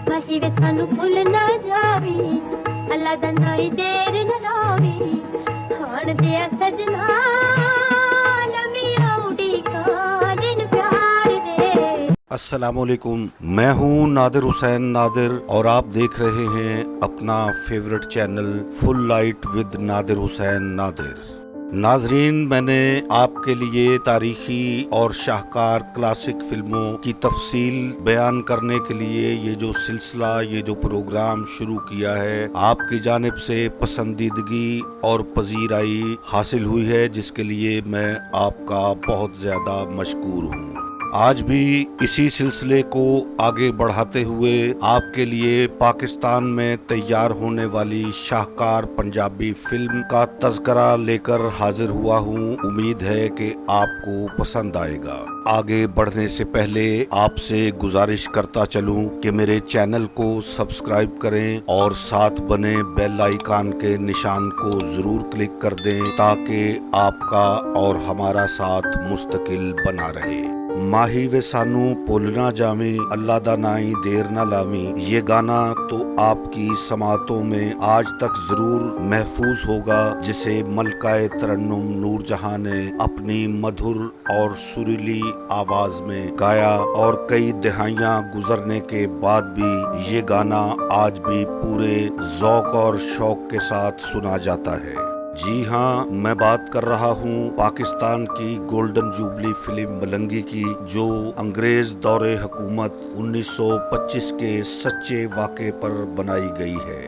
ਮਾਹੀ ਵੇ ਸਾਨੂੰ ਭੁੱਲ ਨਾ ਜਾਵੀ ਅੱਲਾ ਦਾ ਨਾਈ ਦੇਰ ਨਾ ਲਾਵੀ ਖਾਣ ਦਿਆ ਸਜਣਾ ਲੰਮੀਆਂ ਉਡੀਕਾਂ ਦਿਨ प्यार दे। अस्सलामुअलैकुम, मैं हूं नादिर हुसैन नादिर और आप देख रहे हैं अपना favourite channel full light with Nadir Hussain Nadir. नाजरीन, मैंने आपके लिए तारीखी और शाहकार क्लासिक फिल्मों की तफसील बयान करने के लिए ये जो सिलसिला, ये जो प्रोग्राम शुरू किया है, आपकी जानिब से पसंदीदगी और पजीराई हासिल हुई है, जिसके लिए मैं आपका बहुत ज़्यादा मशकूर हूँ। आज भी इसी सिलसिले को आगे बढ़ाते हुए आपके लिए पाकिस्तान में तैयार होने वाली शाहकार पंजाबी फिल्म का तज़करा लेकर हाजिर हुआ हूँ। उम्मीद है कि आपको पसंद आएगा। आगे बढ़ने से पहले आपसे गुजारिश करता चलूं कि मेरे चैनल को सब्सक्राइब करें और साथ बने बेल आइकन के निशान को ज़रूर क्लिक कर दें ताकि आपका और हमारा साथ मुस्तकिल बना रहे। माही वे सानू भुल ना जावी अल्लाह दा नाई देर ना लावी, ये गाना तो आपकी समातों में आज तक जरूर महफूज होगा, जिसे मलकाए तरन्नुम नूर जहां ने अपनी मधुर और सुरीली आवाज में गाया और कई दहाइयां गुजरने के बाद भी ये गाना आज भी पूरे ज़ौक़ और शौक के साथ सुना जाता है। जी हाँ, मैं बात कर रहा हूँ पाकिस्तान की गोल्डन जुबली फिल्म मलंगी की, जो अंग्रेज दौरे हुकूमत 1925 के सच्चे वाक़े पर बनाई गई है।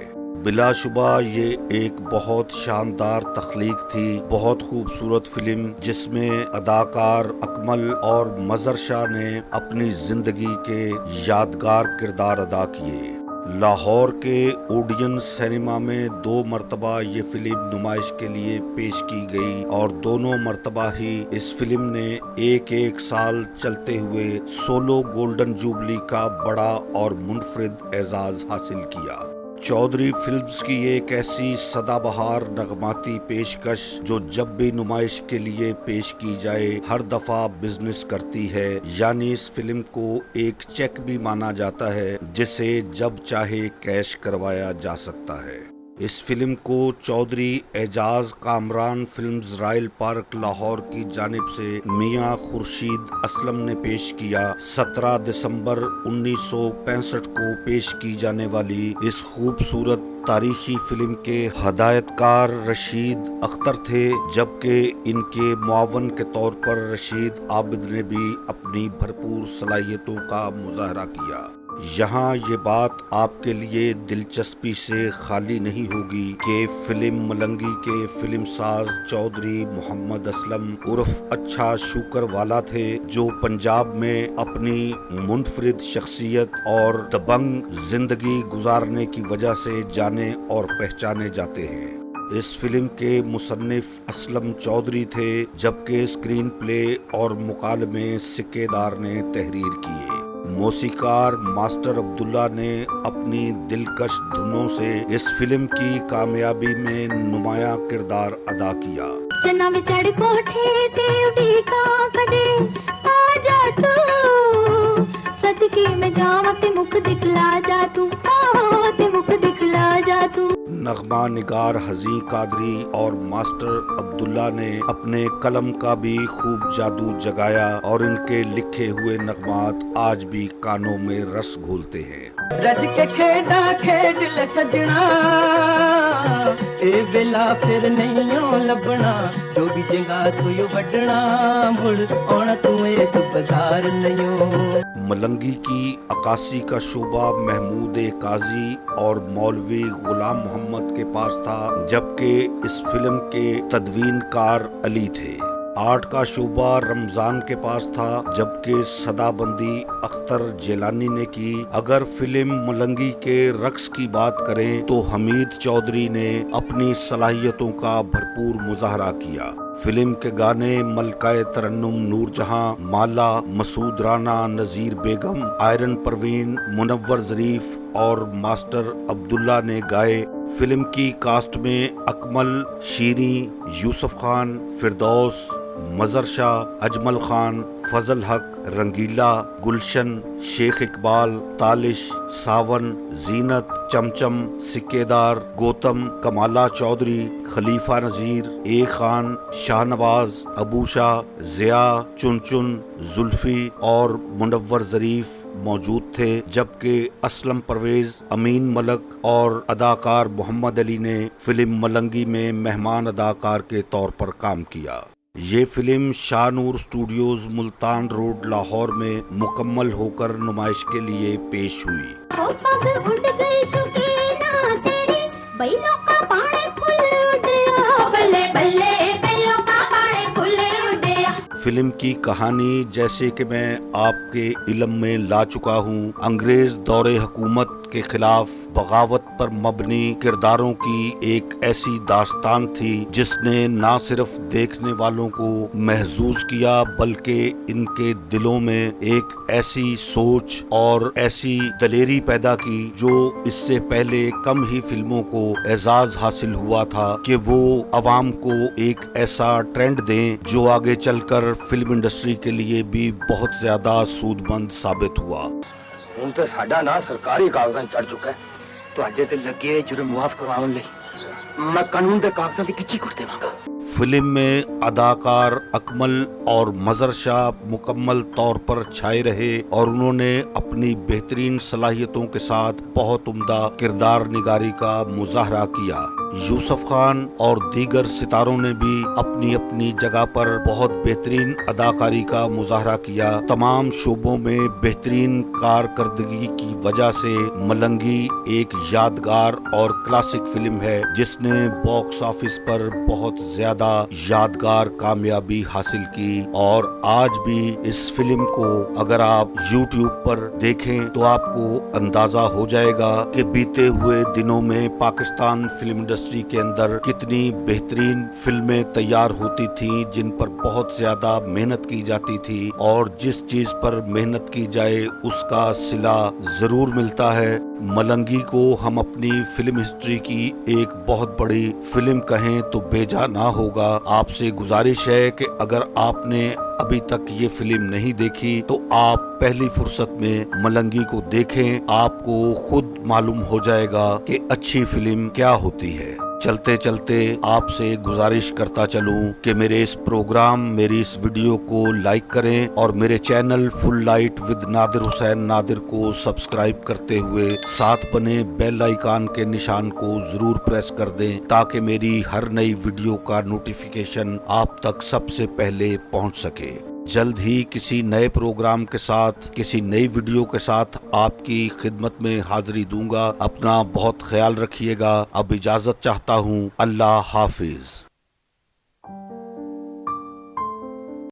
बिलाशुबा ये एक बहुत शानदार तख्लीक थी, बहुत खूबसूरत फिल्म, जिसमें अदाकार अकमल और मज़र शाह ने अपनी ज़िंदगी के यादगार किरदार अदा किए। लाहौर के ओडियन सिनेमा में 2 मरतबा ये फिल्म नुमाइश के लिए पेश की गई और दोनों मरतबा ही इस फिल्म ने एक साल चलते हुए सोलो गोल्डन जुबली का बड़ा और मुनफरिद एजाज हासिल किया। चौधरी फिल्म्स की एक ऐसी सदाबहार नगमाती पेशकश जो जब भी नुमाइश के लिए पेश की जाए हर दफा बिजनेस करती है, यानी इस फिल्म को एक चेक भी माना जाता है जिसे जब चाहे कैश करवाया जा सकता है। इस फिल्म को Chaudhry Ejaz Kamran films royal park Lahore की जानिब से मियां खुर्शीद असलम ने पेश किया। 17 दिसंबर 1965 को पेश की जाने वाली इस खूबसूरत तारीखी फिल्म के हदायतकार रशीद अख्तर थे, जबकि इनके मुआवन के तौर पर रशीद आबिद ने भी अपनी भरपूर सलाहियतों का मुजाहरा किया। यहाँ ये बात आपके लिए दिलचस्पी से खाली नहीं होगी कि फिल्म मलंगी के फिल्म साज चौधरी मोहम्मद असलम उर्फ अच्छा शुकर वाला थे, जो पंजाब में अपनी मुनफरिद शख्सियत और दबंग जिंदगी गुजारने की वजह से जाने और पहचाने जाते हैं। इस फिल्म के मुसन्निफ असलम चौधरी थे, जबकि स्क्रीन प्ले और मुकालमे सिक्केदार ने तहरीर किए। मौसीकार मास्टर अब्दुल्ला ने अपनी दिलकश धुनों से इस फिल्म की कामयाबी में नुमाया किरदार अदा किया। चन्ना में चढ़ कोठे ते उड़ीका कदे आ जा तू, सदके में जावा ते मुख दिखला जा तू, आहो ते मुख दिखला जा तू। नगमा निगार हज़ी कादरी और मास्टर अब्दुल्ला ने अपने कलम का भी खूब जादू जगाया और इनके लिखे हुए नगमात आज भी कानों में रस घोलते हैं। रज के खेड़ा खेड ले सजना, ए वेला फिर नहीं लभना, जो भी जगह सोयो वडना, मुड़ आना तू इस बाजार नहीं। मलंगी की अक्कासी का शोबा महमूद काजी और मौलवी गुलाम मोहम्मद के पास था, जबकि इस फिल्म के तदवीनकार अली थे। आर्ट का शोबा रमजान के पास था, जबकि सदाबंदी अख्तर जेलानी ने की। अगर फिल्म मलंगी के रक्स की बात करें तो हमीद चौधरी ने अपनी सलाहियतों का भरपूर मुजाहरा किया। फिल्म के गाने मलकाए तरन्नुम नूर जहां, माला, मसूद राना, नज़ीर बेगम, आयरन परवीन, मुनव्वर ज़रीफ और मास्टर अब्दुल्ला ने गाए। फिल्म की कास्ट में अकमल, शीरी, यूसुफ खान, फिरदौस, मजर शाह, अजमल खान, फजल हक, रंगीला, गुलशन, शेख इकबाल, तालिश, सावन, जीनत, चमचम, सिक्केदार, गौतम, कमाला चौधरी, खलीफा नजीर, ए खान, शाहनवाज, अबू शाह, जिया, चुन, जुल्फी और मुनव्वर ज़रीफ मौजूद थे, जबकि असलम परवेज, अमीन मलक और अदाकार मोहम्मद अली ने फिल्म मलंगी में मेहमान अदाकार के तौर पर काम किया। ये film Shahnoor studios Multan road Lahore में मुकम्मल होकर नुमाइश के लिए पेश हुई। ओ पग उड़ गई शकीना तेरी, बैलों का पानी फूल उड़या, बल्ले बल्ले बैलों का पानी फूल उड़या। फिल्म की कहानी, जैसे कि मैं आपके इल्म में ला चुका हूँ, अंग्रेज दौरे हुकूमत के खिलाफ बगावत पर मबनी किरदारों की एक ऐसी दास्तान थी जिसने ना सिर्फ देखने वालों को महजूज किया बल्कि इनके दिलों में एक ऐसी सोच और ऐसी दलेरी पैदा की जो इससे पहले कम ही फिल्मों को एजाज हासिल हुआ था कि वो अवाम को एक ऐसा ट्रेंड दें जो आगे चलकर फिल्म इंडस्ट्री के लिए भी बहुत ज्यादा सूदमंद साबित हुआ। ਹੁਣ ਤਾਂ ਸਾਡਾ ਨਾਂ ਸਰਕਾਰੀ ਕਾਗਜ਼ਾਂ 'ਚ ਚੜ ਚੁੱਕਾ ਹੈ। ਤੁਹਾਡੇ ਤੇ ਲੱਗੇ ਜੁਰਮ ਮੁਆਫ ਕਰਵਾਉਣ ਲਈ मैं कानून के कागजात की किच्ची कुट देवांगा। फिल्म में अदाकार अकमल और मजर शाह मुकम्मल तौर पर छाए रहे और उन्होंने अपनी बेहतरीन सलाहियतों के साथ बहुत उम्दा किरदार निगारी का मुजाहरा किया। यूसुफ खान और दीगर सितारों ने भी अपनी अपनी जगह पर बहुत बेहतरीन अदाकारी का मुजाहरा किया। तमाम शोबों में बेहतरीन कारकर्दगी की वजह से मलंगी एक यादगार और क्लासिक फिल्म है जिसने बॉक्स ऑफिस पर बहुत ज्यादा यादगार कामयाबी हासिल की और आज भी इस फिल्म को अगर आप YouTube पर देखें तो आपको अंदाजा हो जाएगा कि बीते हुए दिनों में पाकिस्तान फिल्म इंडस्ट्री के अंदर कितनी बेहतरीन फिल्में तैयार होती थी जिन पर बहुत ज्यादा मेहनत की जाती थी और जिस चीज पर मेहनत की जाए उसका सिला जरूर मिलता है। मलंगी को हम अपनी फिल्म हिस्ट्री की एक बहुत बड़ी फिल्म कहें तो बेजा ना होगा। आपसे गुजारिश है कि अगर आपने अभी तक ये फिल्म नहीं देखी तो आप पहली फुर्सत में मलंगी को देखें, आपको खुद मालूम हो जाएगा कि अच्छी फिल्म क्या होती है। चलते चलते आपसे गुजारिश करता चलूं कि मेरे इस प्रोग्राम, मेरी इस वीडियो को लाइक करें और मेरे channel full light with Nadir Hussain Nadir को सब्सक्राइब करते हुए साथ बने बेल आइकन के निशान को जरूर प्रेस कर दें ताकि मेरी हर नई वीडियो का नोटिफिकेशन आप तक सबसे पहले पहुंच सके। जल्द ही किसी नए प्रोग्राम के साथ, किसी नई वीडियो के साथ आपकी खिदमत में हाजिरी दूंगा। अपना बहुत ख्याल रखिएगा। अब इजाजत चाहता हूँ। अल्लाह हाफिज।